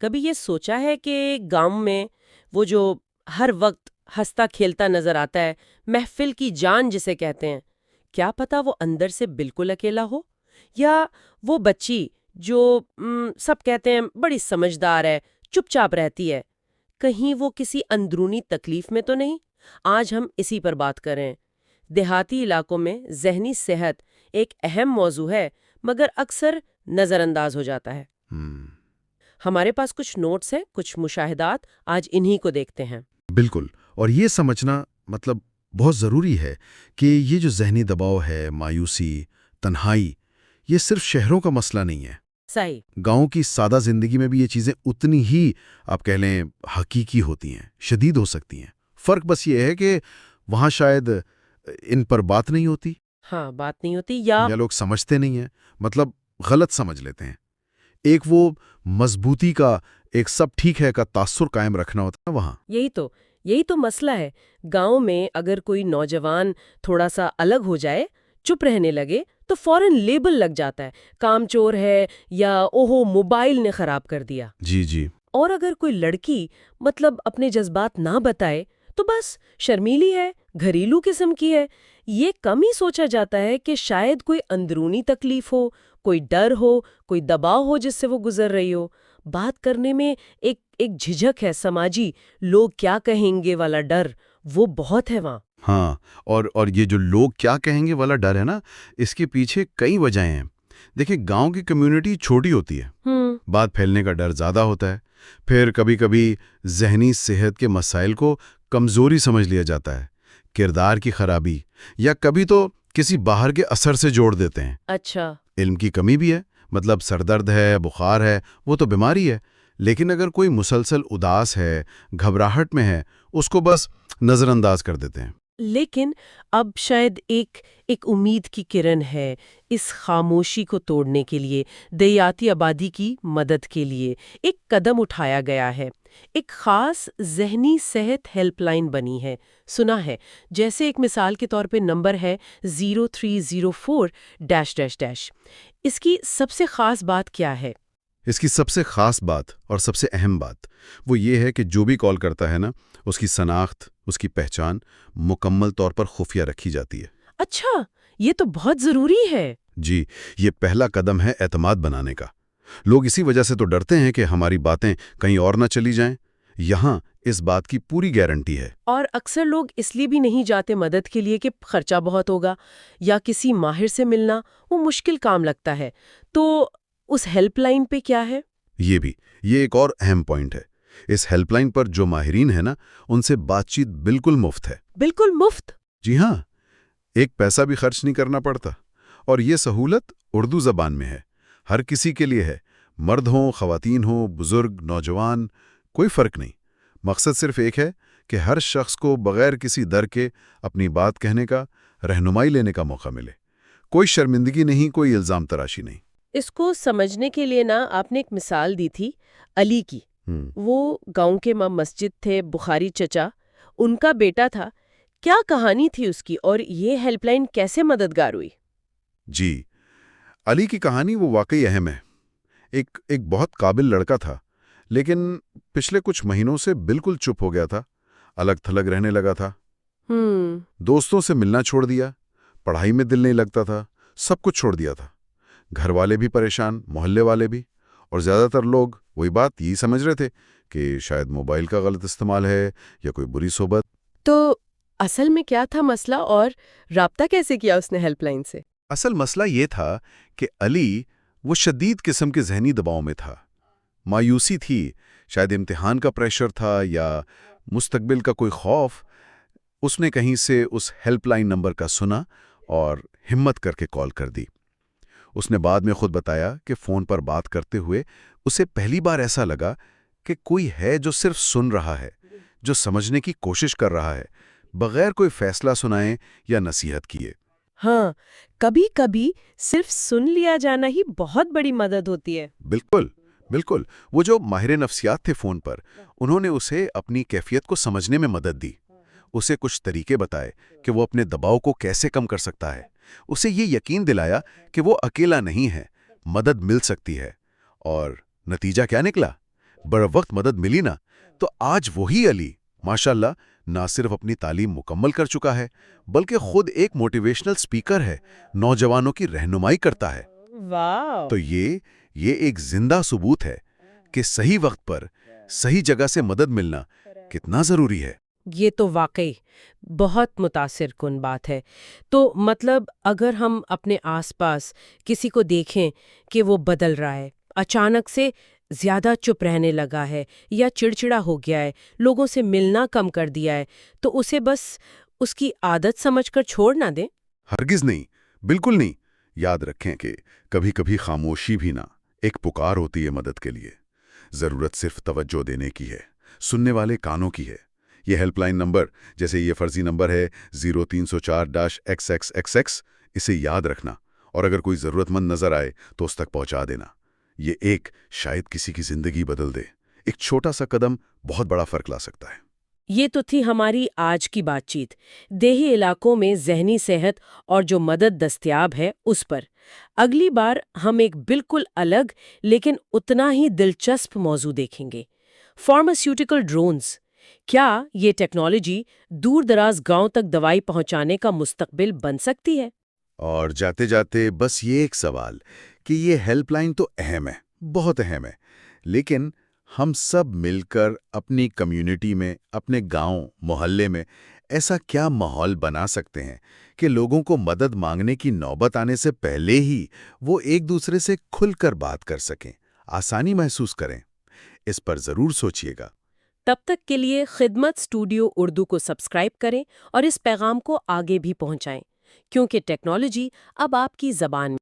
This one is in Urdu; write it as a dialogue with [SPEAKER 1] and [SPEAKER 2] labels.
[SPEAKER 1] کبھی یہ سوچا ہے کہ گاؤں میں وہ جو ہر وقت ہنستا کھیلتا نظر آتا ہے، محفل کی جان جسے کہتے ہیں، کیا پتا وہ اندر سے بالکل اکیلا ہو؟ یا وہ بچی جو سب کہتے ہیں بڑی سمجھدار ہے، چپ چاپ رہتی ہے، کہیں وہ کسی اندرونی تکلیف میں تو نہیں؟ آج ہم اسی پر بات کریں۔ دیہاتی علاقوں میں ذہنی صحت ایک اہم موضوع ہے، مگر اکثر نظر انداز ہو جاتا ہے۔ ہمارے پاس کچھ نوٹس ہیں، کچھ مشاہدات، آج انہی کو دیکھتے ہیں۔
[SPEAKER 2] بالکل، اور یہ سمجھنا بہت ضروری ہے کہ یہ جو ذہنی دباؤ ہے، مایوسی، تنہائی، یہ صرف شہروں کا مسئلہ نہیں ہے۔
[SPEAKER 1] صحیح۔
[SPEAKER 2] گاؤں کی سادہ زندگی میں بھی یہ چیزیں اتنی ہی آپ کہہ لیں حقیقی ہوتی ہیں، شدید ہو سکتی ہیں۔ فرق بس یہ ہے کہ وہاں شاید ان پر بات نہیں ہوتی،
[SPEAKER 1] ہاں، بات نہیں ہوتی، یا
[SPEAKER 2] لوگ سمجھتے نہیں ہیں، غلط سمجھ لیتے ہیں۔ ایک وہ مضبوطی کا، ایک سب ٹھیک ہے کا تاثر قائم رکھنا ہوتا ہے وہاں۔
[SPEAKER 1] یہی تو مسئلہ ہے۔ گاؤں میں اگر کوئی نوجوان تھوڑا سا الگ ہو جائے، چپ رہنے لگے، تو فوراً لیبل لگ جاتا ہے، کام چور ہے، یا اوہو موبائل نے خراب کر دیا۔
[SPEAKER 2] جی۔
[SPEAKER 1] اور اگر کوئی لڑکی اپنے جذبات نہ بتائے تو بس شرمیلی ہے، گھریلو قسم کی ہے۔ یہ کم ہی سوچا جاتا ہے کہ شاید کوئی اندرونی تکلیف ہو، کوئی ڈر ہو، کوئی دباؤ ہو جس سے وہ گزر رہی ہو۔ بات کرنے میں ایک جھجک ہے، سماجی لوگ کیا کہیں گے والا ڈر، وہ بہت ہے وہاں۔
[SPEAKER 2] ہاں، اور یہ جو لوگ کیا کہیں گے والا ڈر ہے نا، اس کے پیچھے کئی وجہیں ہیں۔ دیکھیں، گاؤں کی کمیونٹی چھوٹی ہوتی ہے، بات پھیلنے کا ڈر زیادہ ہوتا ہے۔ پھر کبھی کبھی ذہنی صحت کے مسائل کو کمزوری سمجھ لیا جاتا ہے، کردار کی خرابی، یا کبھی تو کسی باہر کے اثر سے جوڑ دیتے ہیں۔
[SPEAKER 1] اچھا۔
[SPEAKER 2] علم کی کمی بھی ہے، سر درد ہے، بخار ہے، وہ تو بیماری ہے، لیکن اگر کوئی مسلسل اداس ہے، گھبراہٹ میں ہے، اس کو بس نظر انداز کر دیتے ہیں۔
[SPEAKER 1] لیکن اب شاید ایک امید کی کرن ہے، اس خاموشی کو توڑنے کے لیے، دیہاتی آبادی کی مدد کے لیے ایک قدم اٹھایا گیا ہے۔ ایک خاص ذہنی صحت ہیلپ لائن بنی ہے، سنا ہے، جیسے ایک مثال کے طور پہ نمبر ہے 0304 ۔ اس کی سب سے خاص بات کیا ہے؟
[SPEAKER 2] اس کی سب سے خاص بات اور سب سے اہم بات وہ یہ ہے کہ جو بھی کال کرتا ہے نا، اس کی شناخت، اس کی پہچان مکمل طور پر خفیہ رکھی جاتی ہے۔
[SPEAKER 1] اچھا، یہ تو بہت ضروری ہے۔
[SPEAKER 2] جی، یہ پہلا قدم ہے اعتماد بنانے کا۔ لوگ اسی وجہ سے تو ڈرتے ہیں کہ ہماری باتیں کہیں اور نہ چلی جائیں۔ یہاں اس بات کی پوری گارنٹی ہے۔
[SPEAKER 1] اور اکثر لوگ اس لیے بھی نہیں جاتے مدد کے لیے کہ خرچہ بہت ہوگا، یا کسی ماہر سے ملنا وہ مشکل کام لگتا ہے۔ تو اس ہیلپ لائن پہ کیا ہے؟
[SPEAKER 2] یہ ایک اور اہم پوائنٹ ہے۔ اس ہیلپ لائن پر جو ماہرین ہیں نا، ان سے بات چیت بالکل مفت ہے۔
[SPEAKER 1] بالکل مفت؟
[SPEAKER 2] جی ہاں، ایک پیسہ بھی خرچ نہیں کرنا پڑتا، اور یہ سہولت اردو زبان میں ہے، ہر کسی کے لیے ہے، مرد ہوں، خواتین ہوں، بزرگ، نوجوان، کوئی فرق نہیں۔ مقصد صرف ایک ہے کہ ہر شخص کو بغیر کسی ڈر کے اپنی بات کہنے کا، رہنمائی لینے کا موقع ملے۔ کوئی شرمندگی نہیں، کوئی الزام تراشی نہیں۔
[SPEAKER 1] اس کو سمجھنے کے لیے نا، آپ نے ایک مثال دی تھی علی کی۔ وہ گاؤں کے امام مسجد تھے، بخاری چچا، ان کا بیٹا تھا۔ کیا کہانی تھی اس کی، اور یہ ہیلپ لائن کیسے مددگار ہوئی؟
[SPEAKER 2] جی، علی کی کہانی وہ واقعی اہم ہے۔ ایک بہت قابل لڑکا تھا، لیکن پچھلے کچھ مہینوں سے بالکل چپ ہو گیا تھا، الگ تھلگ رہنے لگا تھا۔ دوستوں سے ملنا چھوڑ دیا، پڑھائی میں دل نہیں لگتا تھا، سب کچھ چھوڑ دیا تھا۔ گھر والے بھی پریشان، محلے والے بھی، اور زیادہ تر لوگ وہی بات یہی سمجھ رہے تھے کہ شاید موبائل کا غلط استعمال ہے یا کوئی بری صحبت۔
[SPEAKER 1] تو اصل میں کیا تھا مسئلہ، اور رابطہ کیسے کیا اس نے ہیلپ لائن سے؟
[SPEAKER 2] اصل مسئلہ یہ تھا کہ علی وہ شدید قسم کے ذہنی دباؤ میں تھا۔ مایوسی تھی، شاید امتحان کا پریشر تھا یا مستقبل کا کوئی خوف۔ اس نے کہیں سے اس ہیلپ لائن نمبر کا سنا اور ہمت کر کے کال کر دی۔ اس نے بعد میں خود بتایا کہ فون پر بات کرتے ہوئے اسے پہلی بار ایسا لگا کہ کوئی ہے جو صرف سن رہا ہے، جو سمجھنے کی کوشش کر رہا ہے، بغیر کوئی فیصلہ سنائے یا نصیحت کیے۔
[SPEAKER 1] ہاں، کبھی کبھی صرف سن لیا جانا ہی بہت بڑی مدد ہوتی ہے۔
[SPEAKER 2] بالکل۔ وہ جو ماہر نفسیات تھے فون پر، انہوں نے اسے اپنی کیفیت کو سمجھنے میں مدد دی، اسے کچھ طریقے بتائے کہ وہ اپنے دباؤ کو کیسے کم کر سکتا ہے، اسے یہ یقین دلایا کہ وہ اکیلا نہیں ہے، مدد مل سکتی ہے۔ اور نتیجہ کیا نکلا؟ بر وقت مدد ملی نا تو آج وہی علی ماشاءاللہ نہ صرف اپنی تعلیم مکمل کر چکا ہے بلکہ خود ایک موٹیویشنل سپیکر ہے، نوجوانوں کی رہنمائی کرتا ہے۔
[SPEAKER 1] واو!
[SPEAKER 2] تو یہ ایک زندہ ثبوت ہے کہ صحیح وقت پر صحیح جگہ سے مدد ملنا کتنا ضروری ہے۔
[SPEAKER 1] یہ تو واقعی بہت متاثر کن بات ہے۔ تو مطلب اگر ہم اپنے آس پاس کسی کو دیکھیں کہ وہ بدل رہا ہے، اچانک سے زیادہ چپ رہنے لگا ہے یا چڑچڑا ہو گیا ہے، لوگوں سے ملنا کم کر دیا ہے، تو اسے بس اس کی عادت سمجھ کر چھوڑ نہ دیں۔
[SPEAKER 2] ہرگز نہیں، بالکل نہیں۔ یاد رکھیں کہ کبھی کبھی خاموشی بھی نہ ایک پکار ہوتی ہے مدد کے لیے۔ ضرورت صرف توجہ دینے کی ہے، سننے والے کانوں کی ہے۔ یہ ہیلپ لائن نمبر، جیسے یہ فرضی نمبر ہے 0304-XXXX، اسے یاد رکھنا، اور اگر کوئی ضرورت مند نظر آئے تو اس تک پہنچا دینا۔ یہ ایک شاید کسی کی زندگی بدل دے۔ ایک چھوٹا سا قدم بہت بڑا فرق لا سکتا ہے۔
[SPEAKER 1] یہ تو تھی ہماری آج کی بات چیت، دیہی علاقوں میں ذہنی صحت اور جو مدد دستیاب ہے اس پر۔ اگلی بار ہم ایک بالکل الگ لیکن اتنا ہی دلچسپ موضوع دیکھیں گے، فارماسیوٹیکل ڈرونز۔ کیا یہ ٹیکنالوجی دور دراز گاؤں تک دوائی پہنچانے کا مستقبل بن سکتی ہے؟
[SPEAKER 2] اور جاتے جاتے بس یہ ایک سوال کہ یہ ہیلپ لائن تو اہم ہے، بہت اہم ہے، لیکن ہم سب مل کر اپنی کمیونٹی میں، اپنے گاؤں محلے میں ایسا کیا ماحول بنا سکتے ہیں کہ لوگوں کو مدد مانگنے کی نوبت آنے سے پہلے ہی وہ ایک دوسرے سے کھل کر بات کر سکیں، آسانی محسوس کریں؟ اس پر ضرور سوچئے گا۔
[SPEAKER 1] تب تک کے لیے خدمت اسٹوڈیو اردو کو سبسکرائب کریں اور اس پیغام کو آگے بھی پہنچائیں، کیونکہ ٹیکنالوجی اب آپ کی زبان میں